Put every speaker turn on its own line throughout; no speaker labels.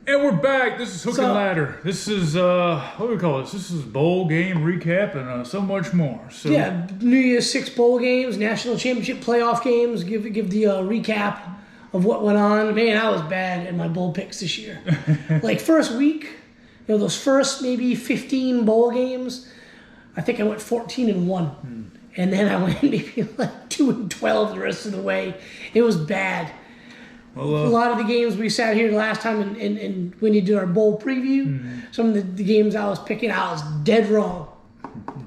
And we're back. This is Hook and Ladder. This is, what do we call this? This is bowl game recap and so much more. So
yeah, New Year's 6 bowl games, national championship playoff games. Give the recap of what went on. Man, I was bad in my bowl picks this year. Like first week, those first maybe 15 bowl games, I think I went 14-1. And then I went maybe like 2-12 the rest of the way. It was bad. Well, a lot of the games we sat here last time and when you did our bowl preview, some of the games I was picking out was dead wrong.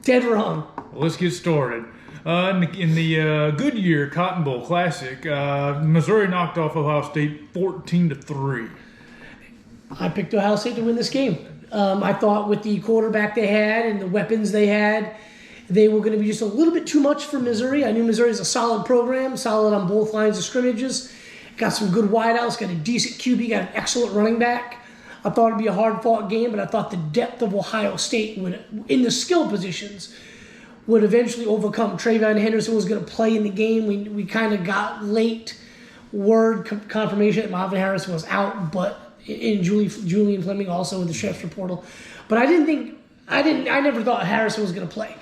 Dead wrong.
Well, let's get started. In the Goodyear Cotton Bowl Classic, Missouri knocked off Ohio State 14-3.
I picked Ohio State to win this game. I thought with the quarterback they had and the weapons they had, they were going to be just a little bit too much for Missouri. I knew Missouri's a solid program, solid on both lines of scrimmages. Got some good wideouts, got a decent QB, got an excellent running back. I thought it'd be a hard-fought game, but I thought the depth of Ohio State would, in the skill positions, would eventually overcome. Travion Henderson was going to play in the game. We kind of got late word confirmation that Marvin Harrison was out, but in Julian Fleming also in the transfer portal. But I never thought Harrison was going to play.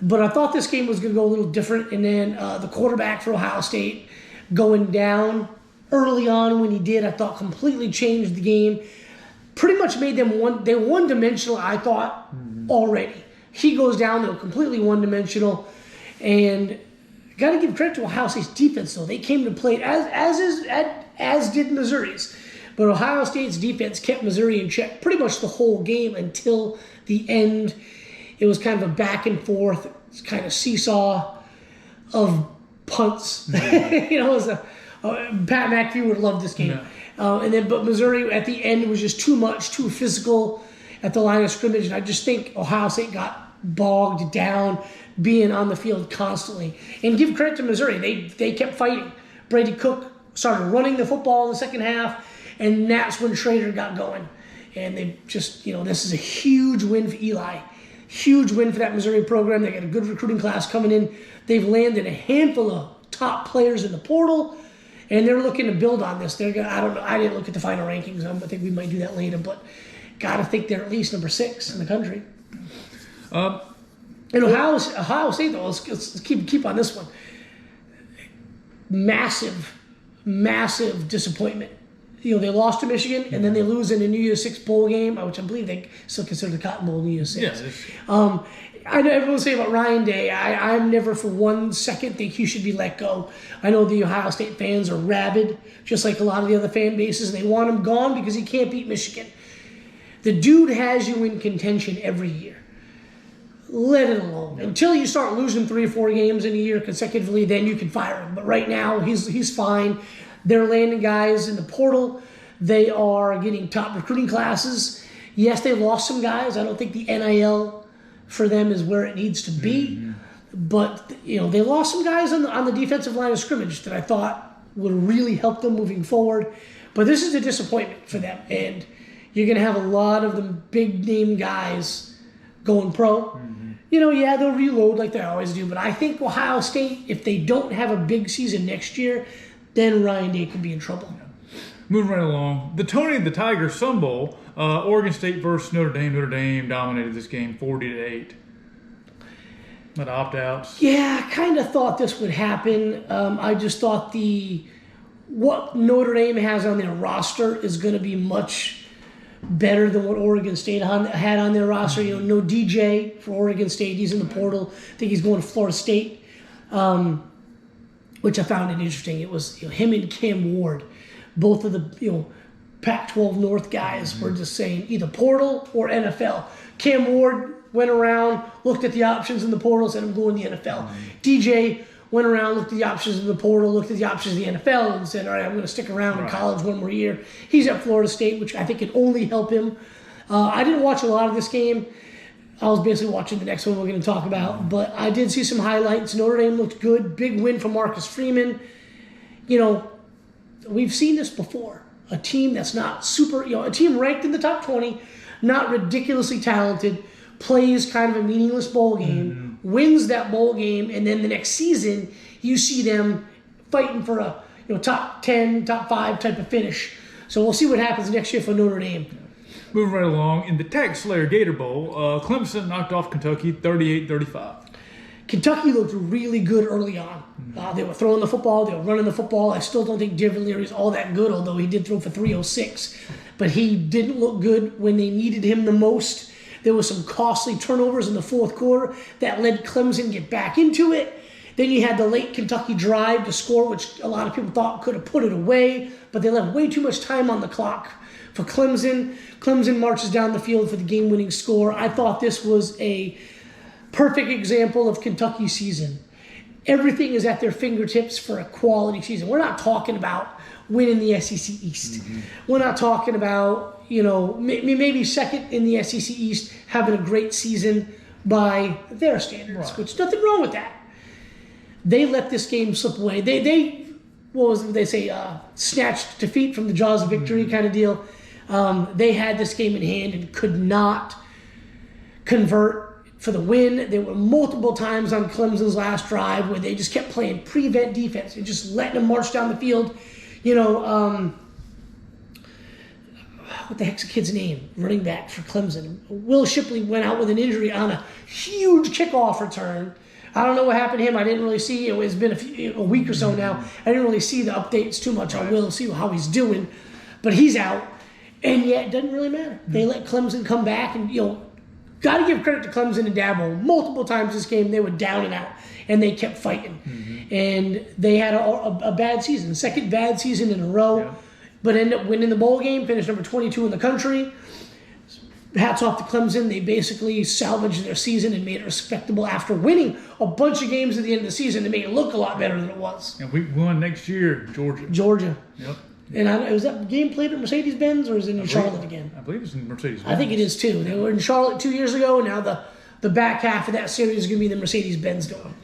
But I thought this game was going to go a little different, and then the quarterback for Ohio State going down early on when he did, I thought completely changed the game. Pretty much made them one-dimensional, I thought, already. He goes down, they're completely one-dimensional. And got to give credit to Ohio State's defense, though. They came to play as did Missouri's. But Ohio State's defense kept Missouri in check pretty much the whole game until the end. It was kind of a back and forth, kind of seesaw of punts. It was Pat McAfee would love this game. Yeah. But Missouri at the end was just too much, too physical at the line of scrimmage. And I just think Ohio State got bogged down being on the field constantly. And give credit to Missouri. They kept fighting. Brady Cook started running the football in the second half, and that's when Schrader got going. And they just, this is a huge win for Eli. Huge win for that Missouri program. They got a good recruiting class coming in. They've landed a handful of top players in the portal. And they're looking to build on this. I don't know. I didn't look at the final rankings. I think we might do that later. But got to think they're at least number 6 in the country. And Ohio State, though, let's keep on this one. Massive disappointment. They lost to Michigan, and then they lose in the New Year's 6 bowl game, which I believe they still consider the Cotton Bowl New Year's 6. Yeah, I know everyone say about Ryan Day. I'm never for 1 second think he should be let go. I know the Ohio State fans are rabid, just like a lot of the other fan bases, and they want him gone because he can't beat Michigan. The dude has you in contention every year. Let it alone. Until you start losing 3 or 4 games in a year consecutively, then you can fire him. But right now, he's fine. They're landing guys in the portal. They are getting top recruiting classes. Yes, they lost some guys. I don't think the NIL for them is where it needs to be. But, they lost some guys on the defensive line of scrimmage that I thought would really help them moving forward. But this is a disappointment for them. And you're going to have a lot of the big-name guys going pro. They'll reload like they always do. But I think Ohio State, if they don't have a big season next year, then Ryan Day could be in trouble.
Moving right along. The Tony the Tiger Sun Bowl, Oregon State versus Notre Dame. Notre Dame dominated this game 40-8. Not opt-outs.
Yeah, I kind of thought this would happen. I just thought what Notre Dame has on their roster is going to be much better than what Oregon State had on their roster. No DJ for Oregon State. He's in the portal. I think he's going to Florida State, which I found it interesting. It was him and Cam Ward. Both of the Pac-12 North guys were just saying either portal or NFL. Cam Ward went around, looked at the options in the portal, said I'm going to the NFL. DJ went around, looked at the options in the portal, looked at the options in the NFL, and said, all right, I'm going to stick around in college one more year. He's at Florida State, which I think can only help him. I didn't watch a lot of this game. I was basically watching the next one we're going to talk about, but I did see some highlights. Notre Dame looked good. Big win for Marcus Freeman. We've seen this before. A team that's not super, a team ranked in the top 20, not ridiculously talented, plays kind of a meaningless bowl game, wins that bowl game, and then the next season you see them fighting for a top 10, top 5 type of finish. So we'll see what happens next year for Notre Dame.
Moving right along, in the Tax Slayer Gator Bowl, Clemson knocked off Kentucky 38-35.
Kentucky looked really good early on. They were throwing the football, they were running the football. I still don't think Devin Leary is all that good, although he did throw for 306. But he didn't look good when they needed him the most. There were some costly turnovers in the fourth quarter that led Clemson to get back into it. Then you had the late Kentucky drive to score, which a lot of people thought could have put it away, but they left way too much time on the clock for Clemson. Clemson marches down the field for the game-winning score. I thought this was a perfect example of Kentucky's season. Everything is at their fingertips for a quality season. We're not talking about winning the SEC East. We're not talking about, maybe second in the SEC East, having a great season by their standards, which nothing wrong with that. They let this game slip away. They what was it they say, snatched defeat from the jaws of victory kind of deal. They had this game in hand and could not convert for the win. There were multiple times on Clemson's last drive where they just kept playing prevent defense and just letting them march down the field. What the heck's the kid's name? Running back for Clemson. Will Shipley went out with an injury on a huge kickoff return. I don't know what happened to him. I didn't really see. It's been a week or so now. I didn't really see the updates too much on Will, see how he's doing. But he's out. And yet it doesn't really matter. They let Clemson come back and, got to give credit to Clemson and Dabo. Multiple times this game, they were down and out, and they kept fighting. And they had a bad season, second bad season in a row, but ended up winning the bowl game, finished number 22 in the country. Hats off to Clemson. They basically salvaged their season and made it respectable after winning a bunch of games at the end of the season to make it look a lot better than it was.
And week 1 next year, Georgia.
Yep. And was that game played at Mercedes-Benz or is it in Charlotte again?
I believe it's in Mercedes-Benz.
I think it is too. They were in Charlotte 2 years ago, and now the back half of that series is going to be the Mercedes-Benz Dome.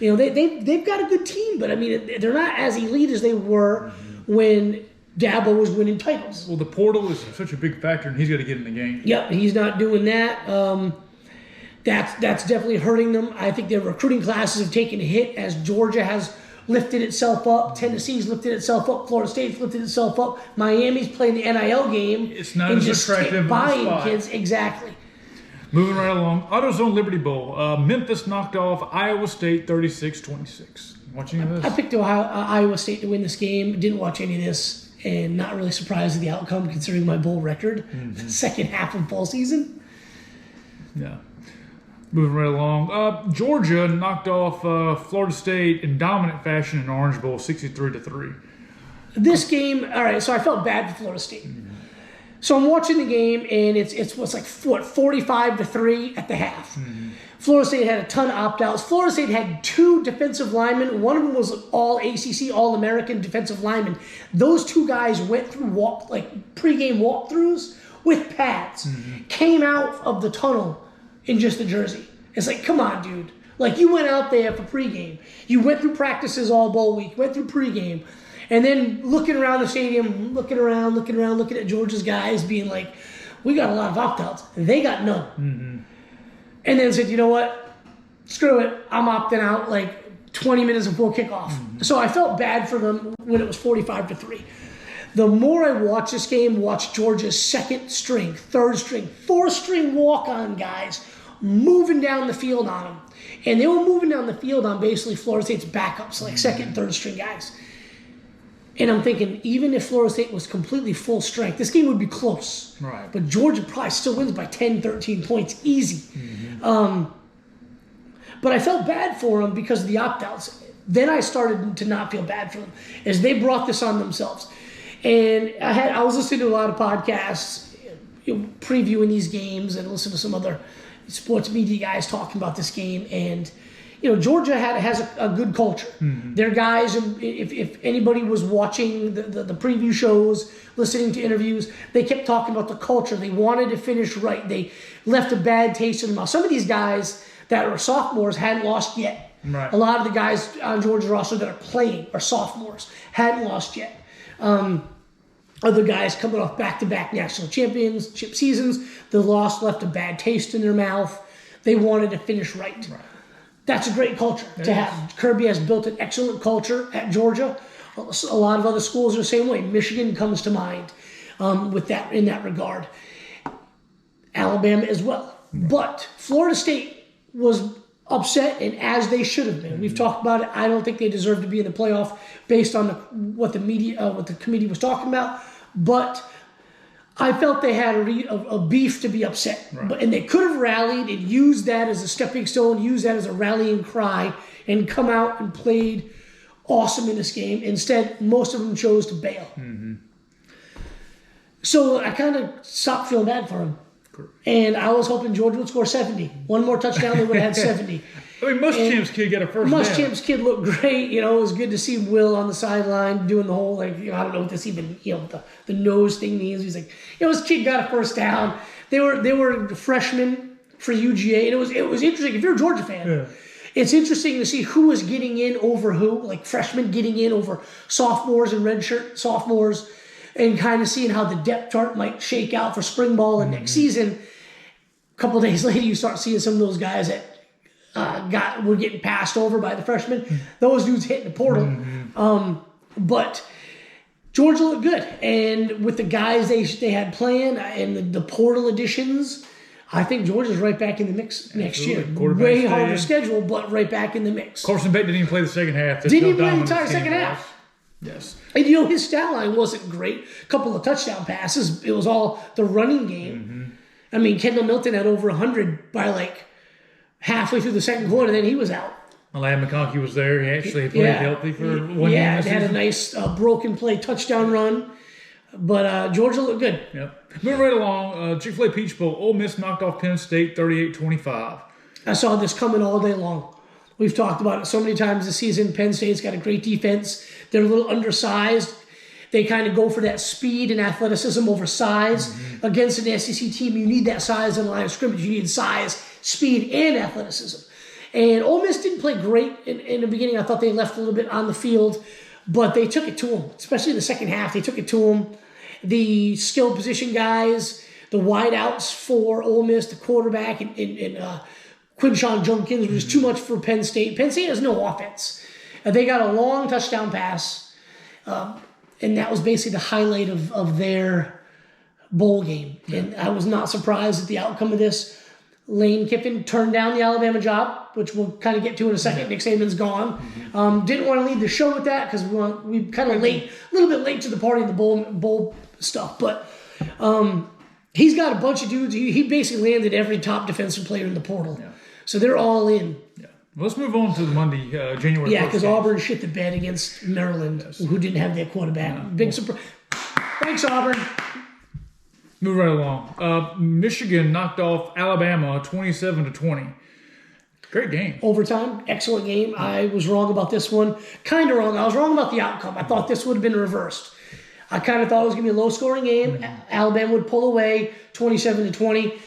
Yep. They've got a good team, but I mean they're not as elite as they were when Dabo was winning titles.
Well, the portal is such a big factor, and he's got to get in the game.
Yep, he's not doing that. That's definitely hurting them. I think their recruiting classes have taken a hit as Georgia has lifted itself up. Tennessee's lifted itself up. Florida State's lifted itself up. Miami's playing the NIL game.
It's not as attractive
buying
as
kids. Exactly.
Moving right along, AutoZone Liberty Bowl. Memphis knocked off Iowa State 36-26. Watching this?
I picked Iowa State to win this game. Didn't watch any of this, and not really surprised at the outcome considering my bowl record. Second half of bowl season.
Yeah. Moving right along, Georgia knocked off Florida State in dominant fashion in Orange Bowl, 63-3.
This game, all right. So I felt bad for Florida State. So I'm watching the game, and it's what's like 45-3 at the half. Florida State had a ton of opt-outs. Florida State had 2 defensive linemen. One of them was all ACC, All-American defensive lineman. Those 2 guys went through pregame walkthroughs with pads. Came out of the tunnel in just the jersey. It's like, come on, dude. Like, you went out there for pregame. You went through practices all bowl week, went through pregame, and then looking around the stadium, looking at Georgia's guys, being like, we got a lot of opt-outs. They got none. And then said, you know what? Screw it. I'm opting out 20 minutes before kickoff. So I felt bad for them when it was 45-3. The more I watch this game, watch Georgia's second string, third string, fourth string walk-on guys moving down the field on them. And they were moving down the field on basically Florida State's backups, like second and third string guys. And I'm thinking, even if Florida State was completely full strength, this game would be close.
Right.
But Georgia probably still wins by 10, 13 points, easy. But I felt bad for them because of the opt-outs. Then I started to not feel bad for them as they brought this on themselves. And I was listening to a lot of podcasts, previewing these games, and listening to some other sports media guys talking about this game. And Georgia has a good culture. Their guys, if anybody was watching the preview shows, listening to interviews, they kept talking about the culture. They wanted to finish right. They left a bad taste in their mouth. Some of these guys that are sophomores hadn't lost yet.
Right.
A lot of the guys on Georgia's roster that are playing are sophomores, hadn't lost yet. Other guys coming off back-to-back national championship seasons, the loss left a bad taste in their mouth. They wanted to finish right. That's a great culture to have. Kirby has built an excellent culture at Georgia. A lot of other schools are the same way. Michigan comes to mind with that in that regard. Alabama as well. But Florida State was upset, and as they should have been. We've talked about it. I don't think they deserve to be in the playoff based on what the committee was talking about. But I felt they had a beef to be upset. And they could have rallied and used that as a stepping stone, used that as a rallying cry, and come out and played awesome in this game. Instead, most of them chose to bail. So I kind of stopped feeling bad for them. And I was hoping Georgia would score 70. One more touchdown, they would have had 70.
I mean, Muschamp's kid got a first down.
Muschamp's kid looked great. You know, it was good to see Will on the sideline doing the whole, like, I don't know what this even, the nose thing means. He's like, his kid got a first down. They were freshmen for UGA, and it was interesting. If you're a Georgia fan, it's interesting to see who was getting in over who, like freshmen getting in over sophomores and redshirt sophomores, and kind of seeing how the depth chart might shake out for spring ball and next season. A couple of days later, you start seeing some of those guys that were getting passed over by the freshmen. Those dudes hitting the portal. But Georgia looked good. And with the guys they had playing and the portal additions, I think Georgia's right back in the mix next year. Way harder schedule, but right back in the mix.
Carson Beck didn't even play the second half.
Didn't even play the entire second half.
Yes.
And his stat line wasn't great. A couple of touchdown passes. It was all the running game. I mean, Kendall Milton had over 100 by like halfway through the second quarter, then he was out.
Malaya McConkey was there. He actually played healthy for 1 year.
Yeah, they had a nice broken play touchdown run. But Georgia looked good.
Yep. Moving right along, Chick-fil-A Peach Bowl. Ole Miss knocked off Penn State 38-25.
I saw this coming all day long. We've talked about it so many times this season. Penn State's got a great defense. They're a little undersized. They kind of go for that speed and athleticism over size. Against an SEC team, you need that size in the line of scrimmage. You need size, speed, and athleticism. And Ole Miss didn't play great in the beginning. I thought they left a little bit on the field, but they took it to them, especially in the second half. They took it to them. The skill position guys, the wideouts for Ole Miss, the quarterback, and Quinshawn Junkins was too much for Penn State. Penn State has no offense. They got a long touchdown pass, and that was basically the highlight of their bowl game. And I was not surprised at the outcome of this. Lane Kiffin turned down the Alabama job, which we'll kind of get to in a second. Nick Saban's gone. Didn't want to lead the show with that because we kind of a little bit late to the party in the bowl stuff. But he's got a bunch of dudes. He basically landed every top defensive player in the portal. Yeah. So they're all in. Yeah.
Well, let's move on to the Monday, January 1st.
Yeah, because Auburn shit the bed against Maryland, who didn't have their quarterback. Yeah. Big surprise. Thanks, Auburn.
Move right along. Michigan knocked off Alabama 27-20. Great game.
Overtime, excellent game. I was wrong about this one. Kind of wrong. I was wrong about the outcome. I thought this would have been reversed. I kind of thought it was going to be a low-scoring game. Alabama would pull away 27-20,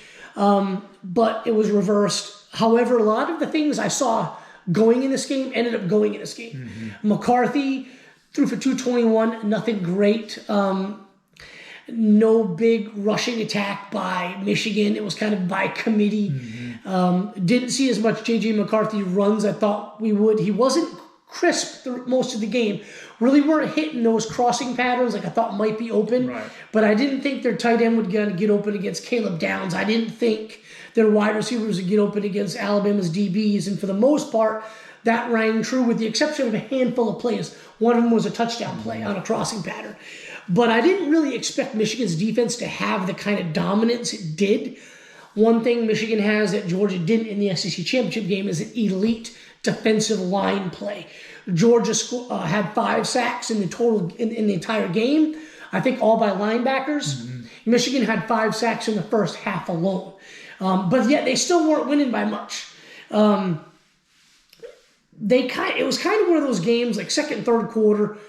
but it was reversed. However, a lot of the things I saw going in this game ended up going in this game. McCarthy threw for 221, nothing great. No big rushing attack by Michigan. It was kind of by committee. Didn't see as much J.J. McCarthy runs I thought we would. He wasn't crisp most of the game. Really weren't hitting those crossing patterns like I thought might be open. Right. But I didn't think their tight end would get open against Caleb Downs. I didn't think their wide receivers would get open against Alabama's DBs. And for the most part, that rang true with the exception of a handful of plays. One of them was a touchdown play on a crossing pattern. But I didn't really expect Michigan's defense to have the kind of dominance it did. One thing Michigan has that Georgia didn't in the SEC championship game is an elite defensive line play. Georgia had 5 sacks in the total in the entire game. I think all by linebackers. Michigan had 5 sacks in the first half alone. But yet they still weren't winning by much. It was kind of one of those games like second and third quarter.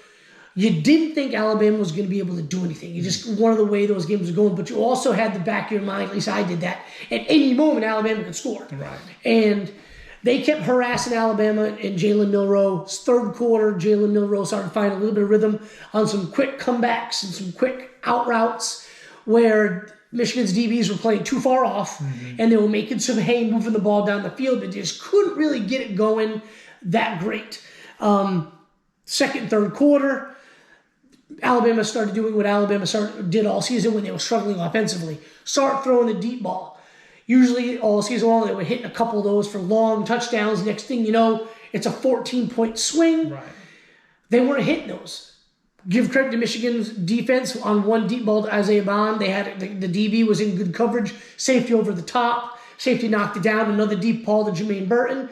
You didn't think Alabama was going to be able to do anything. You just one of the way those games were going, but you also had the back of your mind, at least I did that, at any moment Alabama could score. Right. And they kept harassing Alabama and Jalen Milroe. Third quarter, Jalen Milroe started finding a little bit of rhythm on some quick comebacks and some quick out routes where Michigan's DBs were playing too far off and they were making some hay moving the ball down the field, but they just couldn't really get it going that great. second, third quarter, Alabama started doing what Alabama did all season when they were struggling offensively. Start throwing the deep ball. Usually all season long, they were hitting a couple of those for long touchdowns. Next thing you know, it's a 14-point swing.
Right.
They weren't hitting those. Give credit to Michigan's defense on one deep ball to Isaiah Bond. They had the DB was in good coverage. Safety over the top. Safety knocked it down. Another deep ball to Jermaine Burton.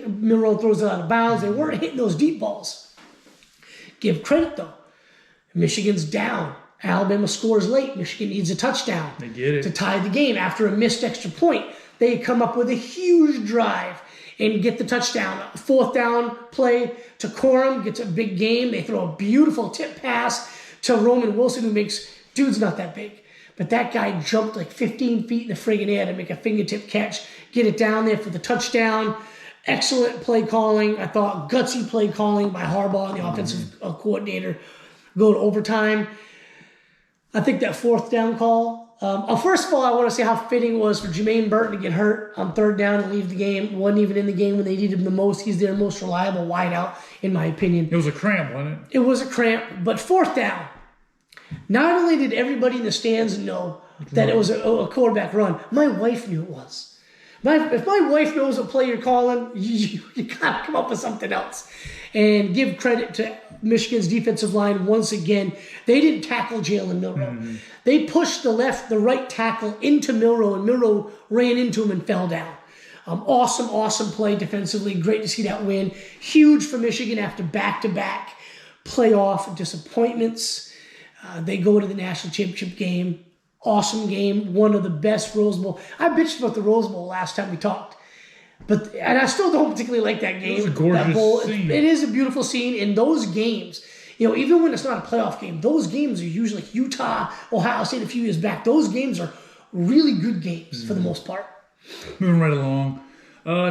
Milroe throws it out of bounds. They weren't hitting those deep balls. Give credit, though. Michigan's down. Alabama scores late. Michigan needs a touchdown
They get it.
to tie the game. After a missed extra point, they come up with a huge drive and get the touchdown. Fourth down play to Corum, gets a big game. They throw a beautiful tip pass to Roman Wilson, who makes, dude's not that big, but that guy jumped like 15 feet in the friggin' air to make a fingertip catch, get it down there for the touchdown. Excellent play calling. I thought gutsy play calling by Harbaugh and the offensive coordinator. Go to overtime. I think that fourth down call. First of all, I want to say how fitting it was for Jermaine Burton to get hurt on third down and leave the game. Wasn't even in the game when they needed him the most. He's their most reliable wideout, in my opinion.
It was a cramp, wasn't it?
It was a cramp, but fourth down. Not only did everybody in the stands know that it was a quarterback run, my wife knew it was. If my wife knows what play you're calling, you got to come up with something else. And give credit to Michigan's defensive line once again. They didn't tackle Jalen Milroe. Mm-hmm. They pushed the right tackle into Milroe, and Milroe ran into him and fell down. Awesome play defensively. Great to see that win. Huge for Michigan after back-to-back playoff disappointments. They go to the national championship game. Awesome game. One of the best Rose Bowl. I bitched about the Rose Bowl last time we talked. And I still don't particularly like that game.
It was a gorgeous scene.
It is a beautiful scene. In those games, even when it's not a playoff game, those games are usually like Utah, Ohio State a few years back. Those games are really good games for the most part.
Moving right along.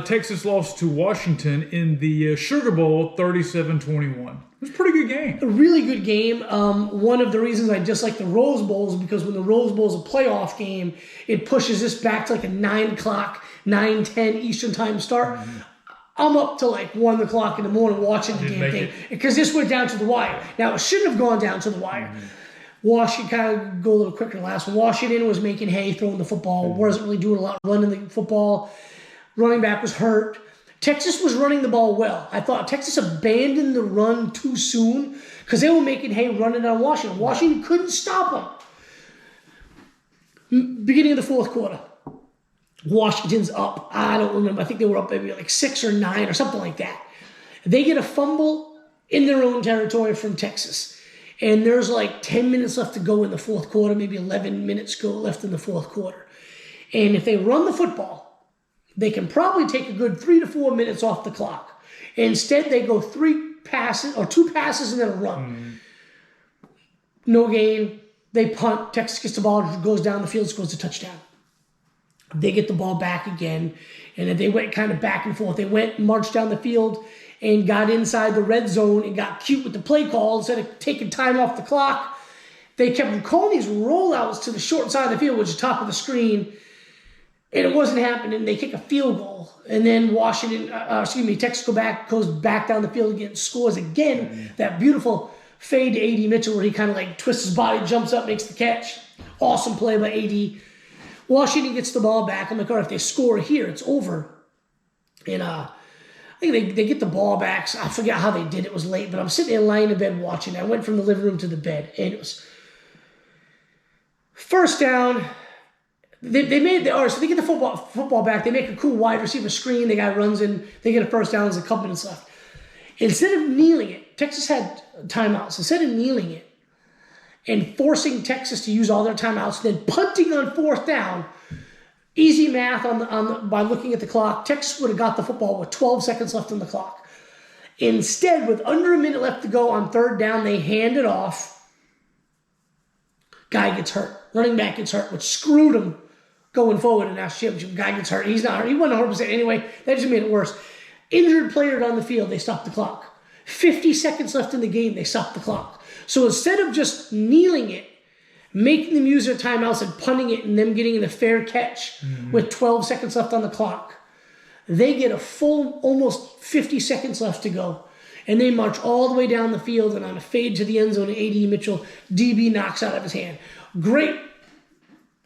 Texas lost to Washington in the Sugar Bowl 37-21. It was a pretty good game.
A really good game. One of the reasons I dislike the Rose Bowl is because when the Rose Bowl is a playoff game, it pushes this back to like a 9 o'clock, 9:10 Eastern time start. Mm-hmm. I'm up to like 1 o'clock in the morning watching the damn thing because this went down to the wire. Now, it shouldn't have gone down to the wire. Mm-hmm. Washington, kind of go a little quicker than the last one. Washington was making hay, throwing the football, wasn't really doing a lot running the football. Running back was hurt. Texas was running the ball well. I thought Texas abandoned the run too soon because they were making hay running on Washington. Washington couldn't stop them. Beginning of the fourth quarter, Washington's up. I don't remember. I think they were up maybe like 6 or 9 or something like that. They get a fumble in their own territory from Texas. And there's like 10 minutes left to go in the fourth quarter, maybe 11 minutes left in the fourth quarter. And if they run the football, they can probably take a good 3 to 4 minutes off the clock. Instead, they go 2 passes and then a run. No gain. They punt. Texas gets the ball, goes down the field, scores a touchdown. They get the ball back again. And then they went kind of back and forth. They went, marched down the field, and got inside the red zone and got cute with the play call. Instead of taking time off the clock, they kept calling these rollouts to the short side of the field, which is top of the screen. And it wasn't happening. They kick a field goal. And then Texas goes back down the field again, scores again. Mm-hmm. That beautiful fade to A.D. Mitchell where he kind of like twists his body, jumps up, makes the catch. Awesome play by A.D. Washington gets the ball back. I'm like, all right, if they score here, it's over. And I think they get the ball back. So I forget how they did it. It was late, but I'm sitting there lying in bed watching. I went from the living room to the bed. And it was first down. So they get the football back. They make a cool wide receiver screen. The guy runs in. They get a first down. There's a couple minutes left. Instead of kneeling it, Texas had timeouts. Instead of kneeling it and forcing Texas to use all their timeouts, then punting on fourth down, easy math by looking at the clock, Texas would have got the football with 12 seconds left on the clock. Instead, with under a minute left to go on third down, they hand it off. Guy gets hurt. Running back gets hurt, which screwed him going forward in national championship. Guy gets hurt. He's not hurt. He wasn't 100% anyway. That just made it worse. Injured player down the field, they stopped the clock. 50 seconds left in the game, they stopped the clock. So instead of just kneeling it, making them use their timeouts and punting it and them getting a fair catch with 12 seconds left on the clock, they get a full almost 50 seconds left to go. and they march all the way down the field, and on a fade to the end zone, A.D. Mitchell, DB knocks out of his hand. Great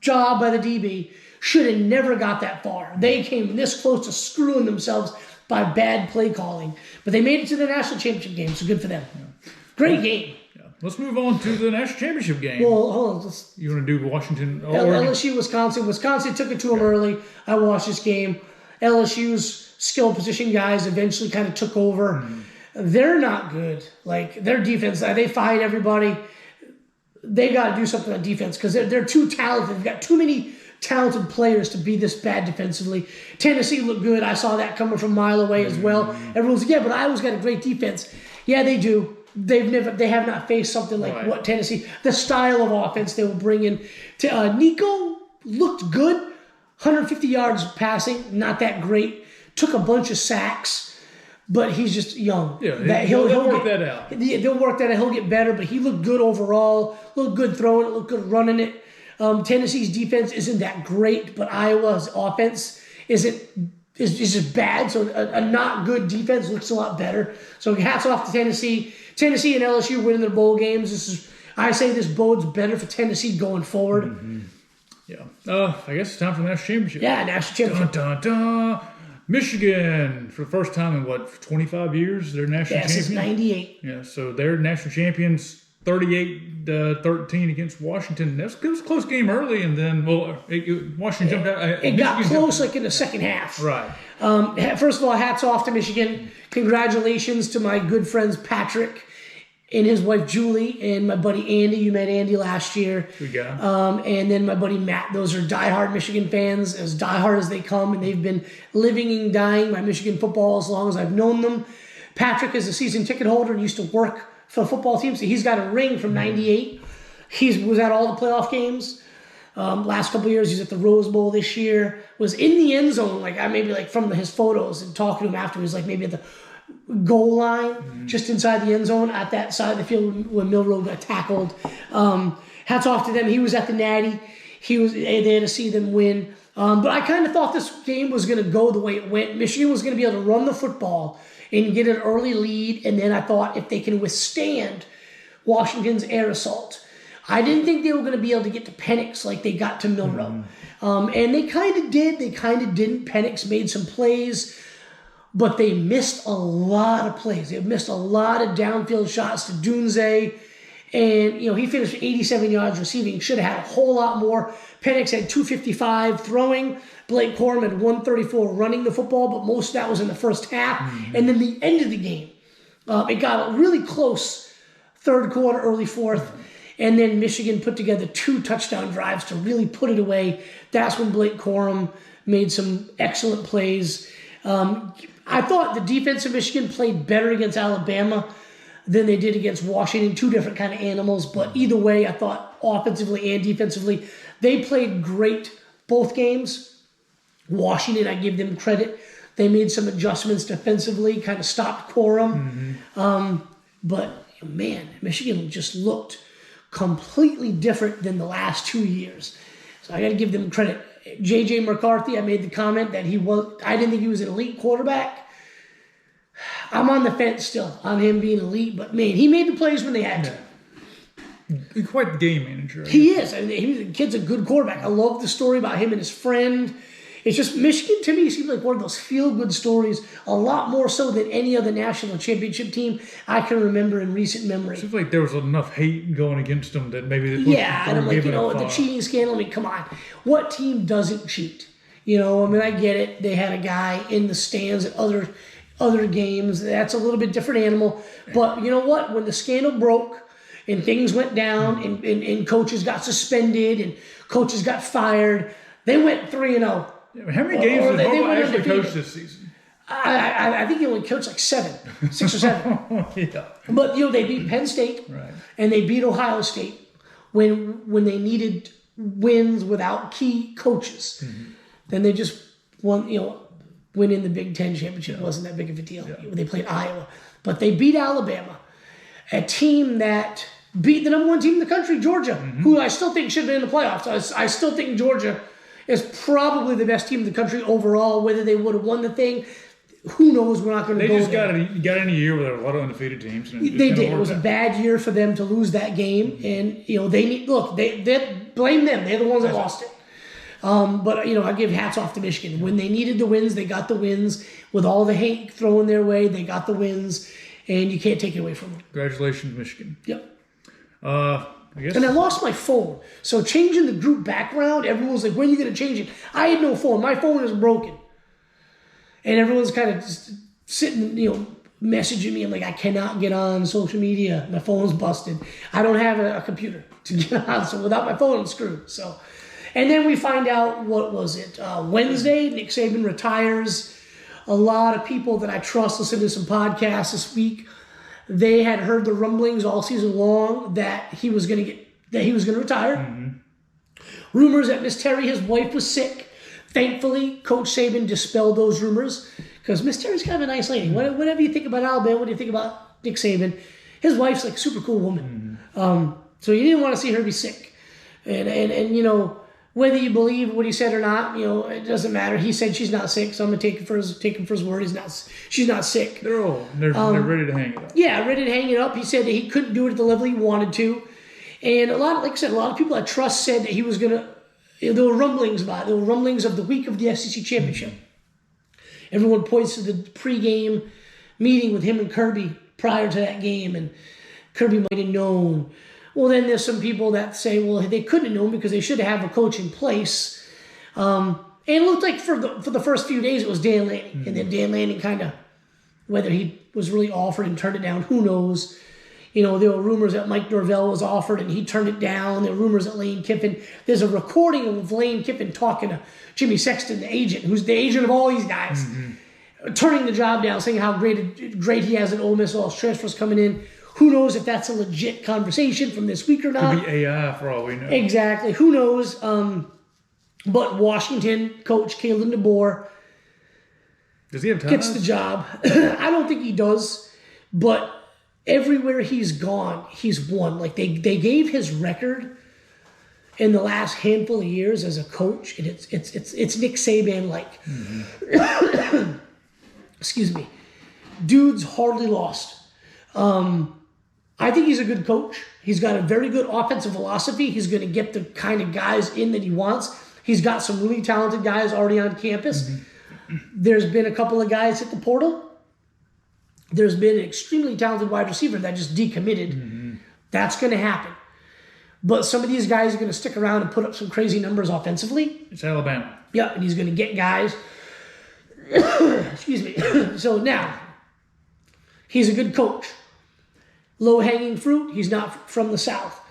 job by the DB. Should have never got that far. They came this close to screwing themselves by bad play calling. But they made it to the national championship game, so good for them. Yeah. Great game.
Yeah. Let's move on to the national championship game.
Well, hold on.
You want to do Washington?
LSU, Wisconsin. Wisconsin took it to them early. I watched this game. LSU's skill position guys eventually kind of took over. Mm-hmm. They're not good. Like, their defense, they fight everybody. They got to do something on defense because they're too talented. They've got too many talented players to be this bad defensively. Tennessee looked good. I saw that coming from a mile away as well. Everyone's like, yeah, but Iowa's got a great defense. Yeah, they do. They have not faced something like what Tennessee, the style of offense they will bring in. Nico looked good. 150 yards passing, not that great. Took a bunch of sacks, but he's just young.
Yeah, he'll work that out.
They'll work that out. He'll get better, but he looked good overall. Looked good throwing it. Looked good running it. Tennessee's defense isn't that great, but Iowa's offense is just bad. So a not good defense looks a lot better. So hats off to Tennessee. Tennessee and LSU winning their bowl games. I say this bodes better for Tennessee going forward.
Mm-hmm. Yeah. I guess it's time for the national championship.
Yeah, national championship.
Dun, dun, dun. Michigan, for the first time in 25 years, they're national champions?
Since 98.
Yeah, so they're national champions. 38-13 against Washington. That was a close game early, and then Washington jumped out.
It got close like in the second half.
Right.
First of all, hats off to Michigan. Congratulations to my good friends Patrick and his wife Julie, and my buddy Andy. You met Andy last year.
Good guy.
And then my buddy Matt. Those are diehard Michigan fans, as diehard as they come, and they've been living and dying by Michigan football as long as I've known them. Patrick is a season ticket holder and used to work for the football team, so he's got a ring from '98. He was at all the playoff games. Last couple of years, he's at the Rose Bowl this year. Was in the end zone, maybe from his photos and talking to him after. He was maybe at the goal line, just inside the end zone at that side of the field when Milroe got tackled. Hats off to them. He was at the Natty. They had to see them win. But I kind of thought this game was going to go the way it went. Michigan was going to be able to run the football and get an early lead, and then I thought if they can withstand Washington's air assault, I didn't think they were going to be able to get to Penix like they got to Milroe. And they kind of did. They kind of didn't. Penix made some plays, but they missed a lot of plays. They missed a lot of downfield shots to Dunze, and he finished 87 yards receiving. Should have had a whole lot more. Penix had 255 throwing. Blake Corum had 134 running the football, but most of that was in the first half. And then the end of the game, it got really close, third quarter, early fourth, and then Michigan put together 2 touchdown drives to really put it away. That's when Blake Corum made some excellent plays. I thought the defense of Michigan played better against Alabama than they did against Washington. 2 different kind of animals, but either way, I thought offensively and defensively, they played great both games. Washington, I give them credit. They made some adjustments defensively, kind of stopped Corum. But, man, Michigan just looked completely different than the last 2 years. So I got to give them credit. J.J. McCarthy, I made the comment that I didn't think he was an elite quarterback. I'm on the fence still on him being elite, but, man, he made the plays when they had to.
He's quite the game manager.
He is. The kid's a good quarterback. I love the story about him and his friend. It's just Michigan, to me, seems like one of those feel-good stories, a lot more so than any other national championship team I can remember in recent memory.
Seems like there was enough hate going against them that maybe they
and I'm like, the cheating scandal, come on. What team doesn't cheat? I get it. They had a guy in the stands at other games. That's a little bit different animal. But you know what? When the scandal broke and things went down and coaches got suspended and coaches got fired, they went 3-0.
How many games did Bobo actually coach this season?
I think he only coached 6 or 7.
Yeah.
But they beat Penn State,
right,
and they beat Ohio State when they needed wins without key coaches. Then they just won. Winning the Big Ten championship wasn't that big of a deal. They played Iowa, but they beat Alabama, a team that beat the number 1 team in the country, Georgia, who I still think should have been in the playoffs. I still think Georgia is probably the best team in the country overall. Whether they would have won the thing, who knows? We're not going to go there.
They just got in a year with a lot of undefeated teams. And
They did. It was a bad year for them to lose that game, and they blame them. They're the ones that lost it. But I give hats off to Michigan. When they needed the wins, they got the wins. With all the hate thrown their way, they got the wins, and you can't take it away from them.
Congratulations, Michigan.
Yep.
I guess.
And I lost my phone, so changing the group background, everyone's like, "When are you going to change it?" I had no phone. My phone is broken, and everyone's kind of just sitting, messaging me. I'm like, I cannot get on social media. My phone's busted. I don't have a computer to get on, so without my phone, I'm screwed. So. And then we find out, what was it, Wednesday, Nick Saban retires. A lot of people that I trust listened to some podcasts this week. They had heard the rumblings all season long that he was going to retire. Mm-hmm. Rumors that Miss Terry, his wife, was sick. Thankfully, Coach Saban dispelled those rumors because Miss Terry's kind of a nice lady. Whatever you think about Alabama, what do you think about Nick Saban? His wife's like a super cool woman. Mm-hmm. So you didn't want to see her be sick. And whether you believe what he said or not, it doesn't matter. He said she's not sick, so I'm gonna take him for his word. She's not sick.
They're old. They're ready to hang it up.
Yeah, ready to hang it up. He said that he couldn't do it at the level he wanted to, and a lot of people I trust said that he was gonna. There were rumblings about it. There were rumblings of the week of the SEC championship. Mm-hmm. Everyone points to the pregame meeting with him and Kirby prior to that game, and Kirby might have known. Well, then there's some people that say, well, they couldn't have known because they should have a coach in place. And it looked like for the first few days it was Dan Lanning. Mm-hmm. And then Dan Lanning kind of, whether he was really offered and turned it down, who knows. There were rumors that Mike Norvell was offered and he turned it down. There were rumors that Lane Kiffin, there's a recording of Lane Kiffin talking to Jimmy Sexton, the agent, who's the agent of all these guys, turning the job down, saying how great he has at Ole Miss, all his transfers coming in. Who knows if that's a legit conversation from this week or not?
Could be AI for all we know.
Exactly. Who knows? But Washington coach Kalen DeBoer
does he have time?
Gets the job. I don't think he does, but everywhere he's gone, he's won. Like they gave his record in the last handful of years as a coach, and it's Nick Saban like. Mm-hmm. Excuse me. Dude's hardly lost. I think he's a good coach. He's got a very good offensive philosophy. He's going to get the kind of guys in that he wants. He's got some really talented guys already on campus. Mm-hmm. There's been a couple of guys at the portal. There's been an extremely talented wide receiver that just decommitted. Mm-hmm. That's going to happen. But some of these guys are going to stick around and put up some crazy numbers offensively.
It's Alabama.
Yeah, and he's going to get guys. Excuse me. So now, he's a good coach. Low-hanging fruit, he's not from the South.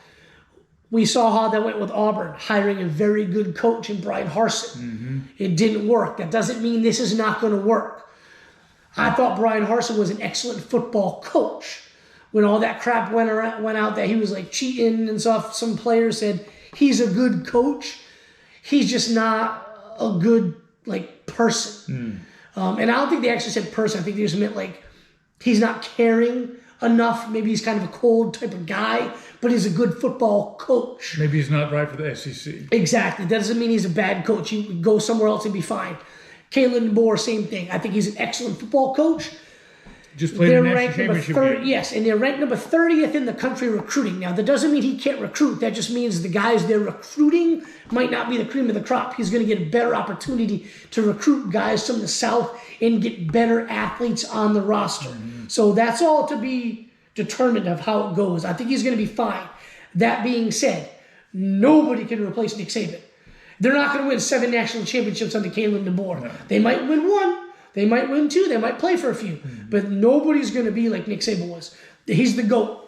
We saw how that went with Auburn, hiring a very good coach in Brian Harsin. Mm-hmm. It didn't work. That doesn't mean this is not going to work. I thought Brian Harsin was an excellent football coach. When all that crap went out that he was like cheating and stuff, some players said he's a good coach. He's just not a good person. And I don't think they actually said person. I think they just meant he's not caring enough. Maybe he's kind of a cold type of guy, but he's a good football coach.
Maybe he's not right for the SEC.
Exactly. That doesn't mean he's a bad coach. He would go somewhere else and be fine. Kalen DeBoer, same thing. I think he's an excellent football coach.
Just played the national championship game.
Yes, and they're ranked number 30th in the country recruiting. Now, that doesn't mean he can't recruit. That just means the guys they're recruiting might not be the cream of the crop. He's going to get a better opportunity to recruit guys from the South and get better athletes on the roster. Mm-hmm. So that's all to be determined of how it goes. I think he's going to be fine. That being said, nobody can replace Nick Saban. They're not going to win 7 national championships under Kalen DeBoer. No. They might win 1. They might win 2. They might play for a few. Mm-hmm. But nobody's going to be like Nick Saban was. He's the GOAT.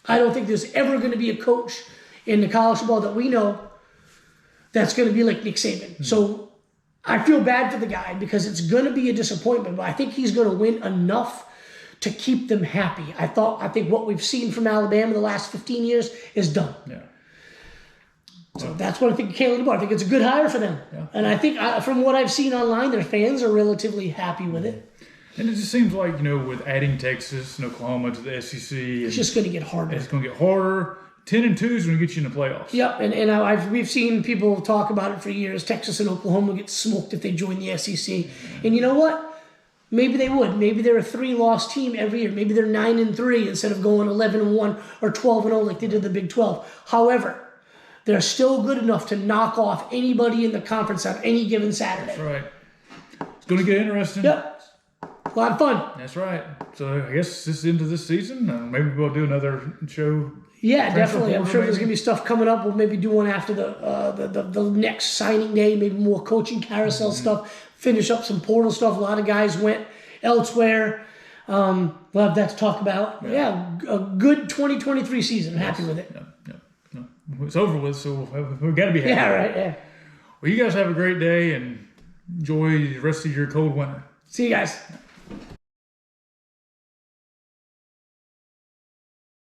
I don't think there's ever going to be a coach in the college football that we know that's going to be like Nick Saban. Mm-hmm. So I feel bad for the guy because it's going to be a disappointment, but I think he's going to win enough to keep them happy. I think what we've seen from Alabama the last 15 years is done. Yeah. So that's what I think of Kalen DeBoer. I think it's a good hire for them. Yeah. And I think from what I've seen online, their fans are relatively happy with it.
And it just seems like, with adding Texas and Oklahoma to the SEC.
It's just going to get harder.
It's going to get harder. 10-2 is going to get you in the playoffs.
Yep, and we've seen people talk about it for years. Texas and Oklahoma get smoked if they join the SEC. And you know what? Maybe they would. Maybe they're a 3-loss team every year. Maybe they're 9-3 instead of going 11-1 or 12-0 like they did the Big 12. However, they're still good enough to knock off anybody in the conference on any given Saturday.
That's right. It's going to get interesting.
Yep. A lot of fun.
That's right. So I guess this is into this season. Maybe we'll do another show.
Yeah, definitely. I'm sure there's going to be stuff coming up. We'll maybe do one after the next signing day, maybe more coaching carousel stuff, finish up some portal stuff. A lot of guys went elsewhere. We'll have that to talk about. Yeah, a good 2023 season. I'm happy with it.
No. It's over with, so we've got to be happy.
Yeah, right, yeah.
Well, you guys have a great day and enjoy the rest of your cold winter.
See you guys.